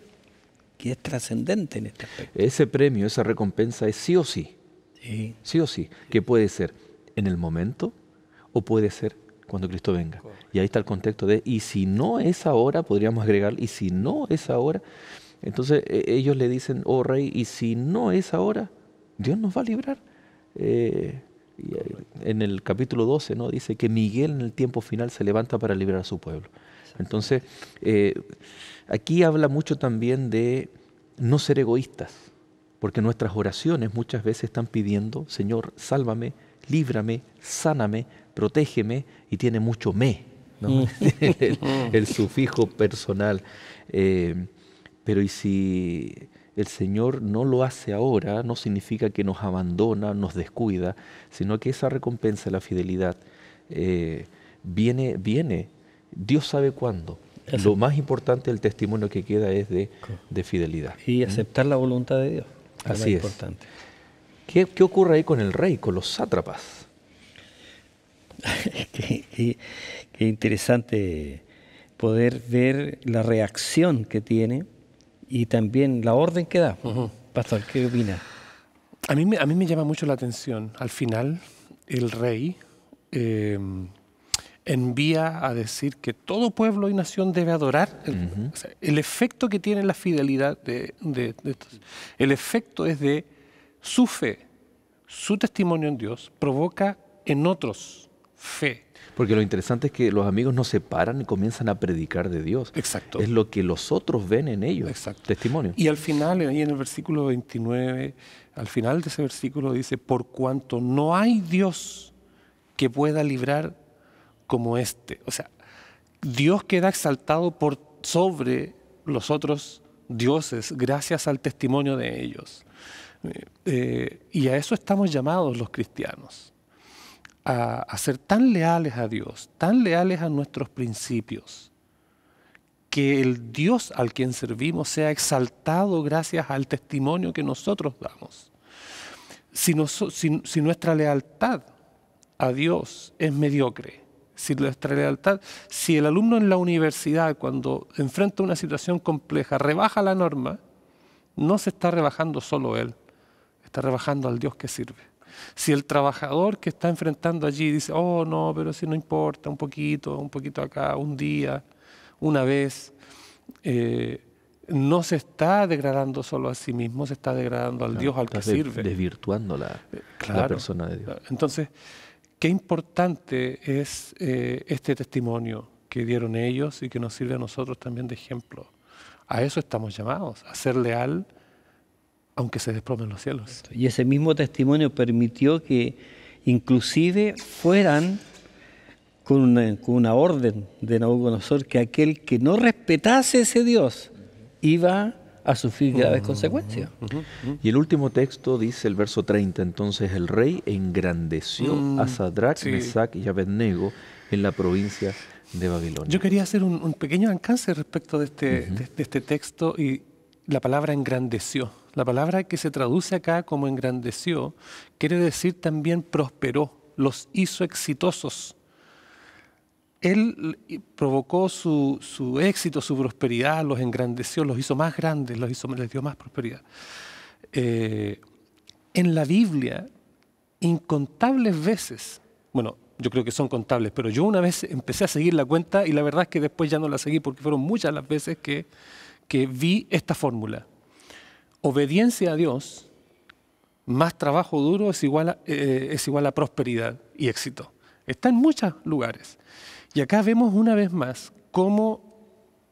que es trascendente en este aspecto. Ese premio, esa recompensa es sí o sí. Sí. Sí o sí. Que puede ser en el momento o puede ser cuando Cristo venga. Correcto. Y ahí está el contexto de, y si no es ahora, podríamos agregar, y si no es ahora, entonces ellos le dicen, oh rey, y si no es ahora, Dios nos va a librar. En el capítulo 12, ¿no? Dice que Miguel en el tiempo final se levanta para librar a su pueblo. Entonces, aquí habla mucho también de no ser egoístas, porque nuestras oraciones muchas veces están pidiendo, Señor, sálvame, líbrame, sáname, protégeme, y tiene mucho me, ¿no? el sufijo personal. Pero y si el Señor no lo hace ahora, no significa que nos abandona, nos descuida, sino que esa recompensa, la fidelidad, viene. Dios sabe cuándo. Eso. Lo más importante del testimonio que queda es de fidelidad. Y aceptar la voluntad de Dios. Así es. Importante. ¿Qué ocurre ahí con el rey, con los sátrapas? Qué interesante poder ver la reacción que tiene y también la orden que da. Pastor, ¿qué opina? A mí me llama mucho la atención. Al final, el rey envía a decir que todo pueblo y nación debe adorar. O sea, el efecto que tiene la fidelidad de estos, el efecto es de su fe, su testimonio en Dios, provoca en otros fe. Porque lo interesante es que los amigos no se paran y comienzan a predicar de Dios. Exacto. Es lo que los otros ven en ellos. Exacto. Testimonio. Y al final, ahí en el versículo 29, al final de ese versículo dice, por cuanto no hay Dios que pueda librar como este. O sea, Dios queda exaltado por sobre los otros dioses gracias al testimonio de ellos. Y a eso estamos llamados los cristianos. A ser tan leales a Dios, tan leales a nuestros principios, que el Dios al quien servimos sea exaltado gracias al testimonio que nosotros damos. Si nuestra lealtad a Dios es mediocre, si el alumno en la universidad, cuando enfrenta una situación compleja, rebaja la norma, no se está rebajando solo él, está rebajando al Dios que sirve. Si el trabajador que está enfrentando allí dice, oh no, pero si no importa, un poquito acá, un día, una vez, no se está degradando solo a sí mismo, se está degradando al Dios al que sirve. Desvirtuando la persona de Dios. Entonces, qué importante es este testimonio que dieron ellos y que nos sirve a nosotros también de ejemplo. A eso estamos llamados, a ser leal aunque se desplomen los cielos. Y ese mismo testimonio permitió que inclusive fueran con una orden de Nabucodonosor que aquel que no respetase ese Dios iba a sufrir graves consecuencias. Y el último texto dice, el verso 30, entonces el rey engrandeció a Sadrach, Mesach y Abednego en la provincia de Babilonia. Yo quería hacer un pequeño alcance respecto de este texto y la palabra engrandeció. La palabra que se traduce acá como engrandeció quiere decir también prosperó, los hizo exitosos. Él provocó su éxito, su prosperidad, los engrandeció, los hizo más grandes, les dio más prosperidad. En la Biblia, incontables veces, bueno, yo creo que son contables, pero yo una vez empecé a seguir la cuenta y la verdad es que después ya no la seguí porque fueron muchas las veces que vi esta fórmula. Obediencia a Dios más trabajo duro es igual a prosperidad y éxito. Está en muchos lugares. Y acá vemos una vez más cómo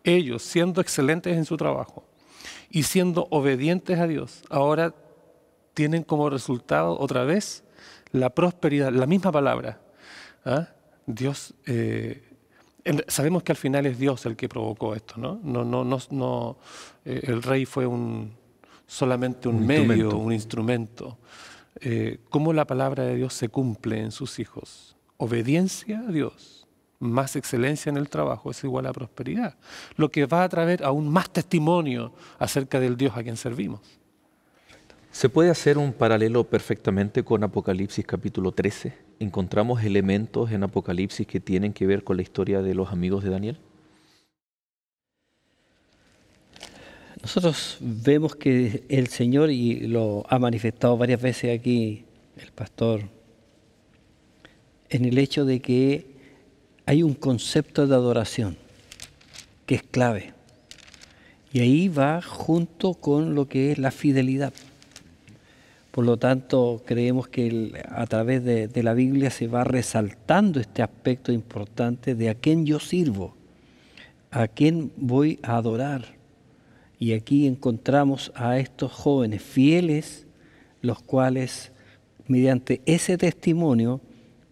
ellos, siendo excelentes en su trabajo y siendo obedientes a Dios, ahora tienen como resultado otra vez la prosperidad, la misma palabra. ¿Ah? Dios, sabemos que al final es Dios el que provocó esto, ¿no? El rey fue solamente un medio, un instrumento. Cómo la palabra de Dios se cumple en sus hijos. Obediencia a Dios más excelencia en el trabajo es igual a prosperidad, lo que va a traer aún más testimonio acerca del Dios a quien servimos. ¿Se puede hacer un paralelo perfectamente con Apocalipsis capítulo 13? ¿Encontramos elementos en Apocalipsis que tienen que ver con la historia de los amigos de Daniel? Nosotros vemos que el Señor, y lo ha manifestado varias veces aquí el pastor, en el hecho de que hay un concepto de adoración que es clave. Y ahí va junto con lo que es la fidelidad. Por lo tanto, creemos que a través de la Biblia se va resaltando este aspecto importante de a quién yo sirvo, a quién voy a adorar. Y aquí encontramos a estos jóvenes fieles, los cuales, mediante ese testimonio,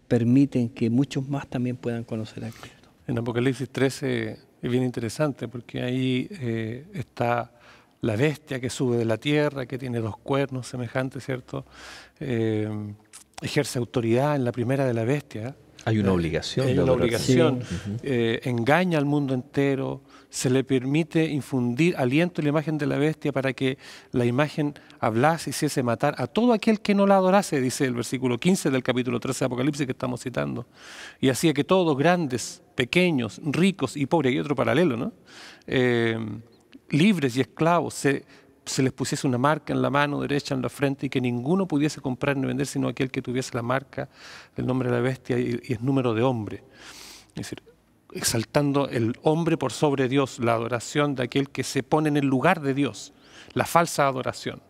permiten que muchos más también puedan conocer a Cristo. En Apocalipsis 13 es bien interesante porque ahí está la bestia que sube de la tierra, que tiene 2 cuernos semejantes, ¿cierto? Ejerce autoridad en la primera de la bestia. Hay una obligación. Hay una obligación. Engaña al mundo entero. Se le permite infundir aliento en la imagen de la bestia para que la imagen hablase y hiciese matar a todo aquel que no la adorase, dice el versículo 15 del capítulo 13 de Apocalipsis que estamos citando. Y hacía que todos, grandes, pequeños, ricos y pobres, y otro paralelo, ¿no? Libres y esclavos, se les pusiese una marca en la mano derecha, en la frente, y que ninguno pudiese comprar ni vender sino aquel que tuviese la marca del nombre de la bestia y el número de hombre. Es decir, exaltando el hombre por sobre Dios, la adoración de aquel que se pone en el lugar de Dios, la falsa adoración.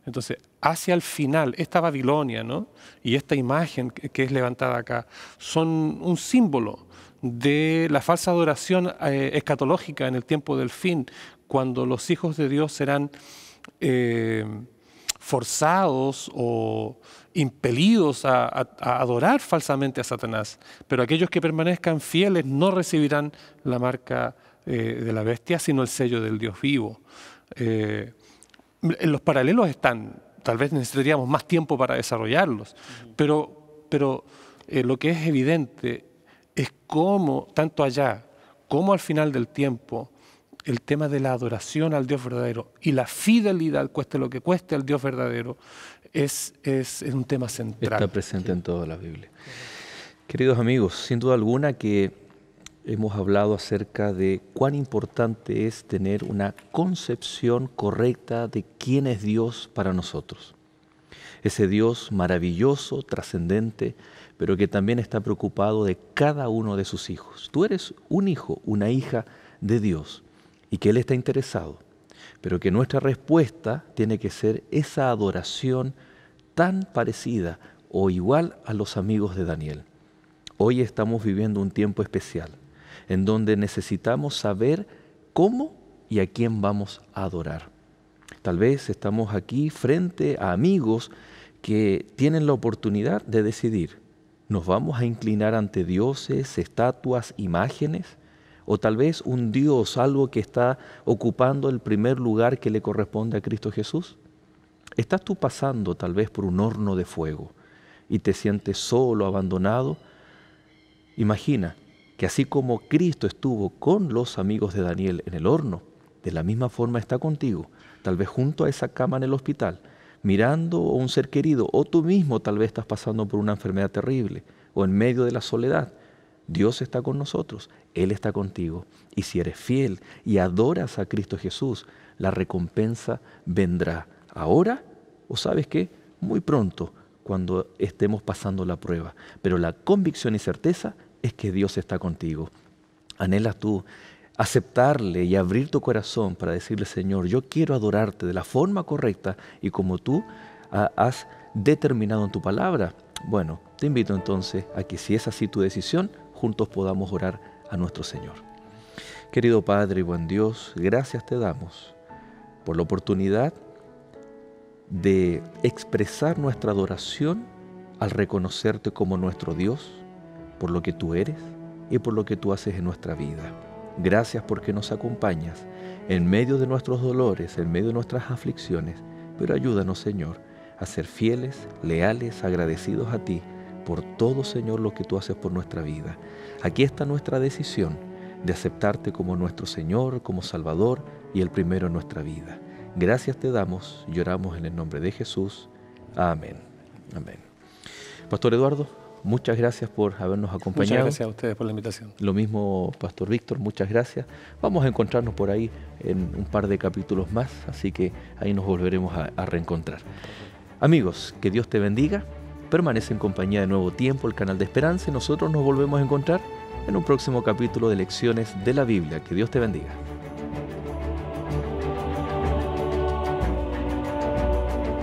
Entonces, hacia el final, esta Babilonia, ¿no? Y esta imagen que es levantada acá son un símbolo de la falsa adoración escatológica en el tiempo del fin, cuando los hijos de Dios serán forzados o impelidos a adorar falsamente a Satanás, pero aquellos que permanezcan fieles no recibirán la marca de la bestia, sino el sello del Dios vivo. Los paralelos están, tal vez necesitaríamos más tiempo para desarrollarlos, pero lo que es evidente es cómo, tanto allá como al final del tiempo, el tema de la adoración al Dios verdadero y la fidelidad, cueste lo que cueste, al Dios verdadero, es un tema central. Está presente en toda la Biblia. Queridos amigos, sin duda alguna que hemos hablado acerca de cuán importante es tener una concepción correcta de quién es Dios para nosotros. Ese Dios maravilloso, trascendente, pero que también está preocupado de cada uno de sus hijos. Tú eres un hijo, una hija de Dios, y que Él está interesado, pero que nuestra respuesta tiene que ser esa adoración tan parecida o igual a los amigos de Daniel. Hoy estamos viviendo un tiempo especial, en donde necesitamos saber cómo y a quién vamos a adorar. Tal vez estamos aquí frente a amigos que tienen la oportunidad de decidir, ¿nos vamos a inclinar ante dioses, estatuas, imágenes? O tal vez un Dios, algo que está ocupando el primer lugar que le corresponde a Cristo Jesús. ¿Estás tú pasando tal vez por un horno de fuego y te sientes solo, abandonado? Imagina que así como Cristo estuvo con los amigos de Daniel en el horno, de la misma forma está contigo, tal vez junto a esa cama en el hospital, mirando a un ser querido, o tú mismo tal vez estás pasando por una enfermedad terrible, o en medio de la soledad. Dios está con nosotros, Él está contigo. Y si eres fiel y adoras a Cristo Jesús, la recompensa vendrá ahora, o sabes qué, muy pronto, cuando estemos pasando la prueba. Pero la convicción y certeza es que Dios está contigo. ¿Anhelas tú aceptarle y abrir tu corazón para decirle, Señor, yo quiero adorarte de la forma correcta y como tú has determinado en tu palabra? Bueno, te invito entonces a que si es así tu decisión, juntos podamos orar a nuestro Señor. Querido Padre y buen Dios, gracias te damos por la oportunidad de expresar nuestra adoración al reconocerte como nuestro Dios, por lo que tú eres y por lo que tú haces en nuestra vida. Gracias porque nos acompañas en medio de nuestros dolores, en medio de nuestras aflicciones, pero ayúdanos, Señor, a ser fieles, leales, agradecidos a ti por todo, Señor, lo que tú haces por nuestra vida. Aquí está nuestra decisión de aceptarte como nuestro Señor, como Salvador y el primero en nuestra vida. Gracias te damos y oramos en el nombre de Jesús. Amén. Amén. Pastor Eduardo, muchas gracias por habernos acompañado. Muchas gracias a ustedes por la invitación. Lo mismo, Pastor Víctor, muchas gracias. Vamos a encontrarnos por ahí en un par de capítulos más, así que ahí nos volveremos a reencontrar. Amigos, que Dios te bendiga. Permanece en compañía de Nuevo Tiempo, el canal de Esperanza, y nosotros nos volvemos a encontrar en un próximo capítulo de Lecciones de la Biblia. Que Dios te bendiga.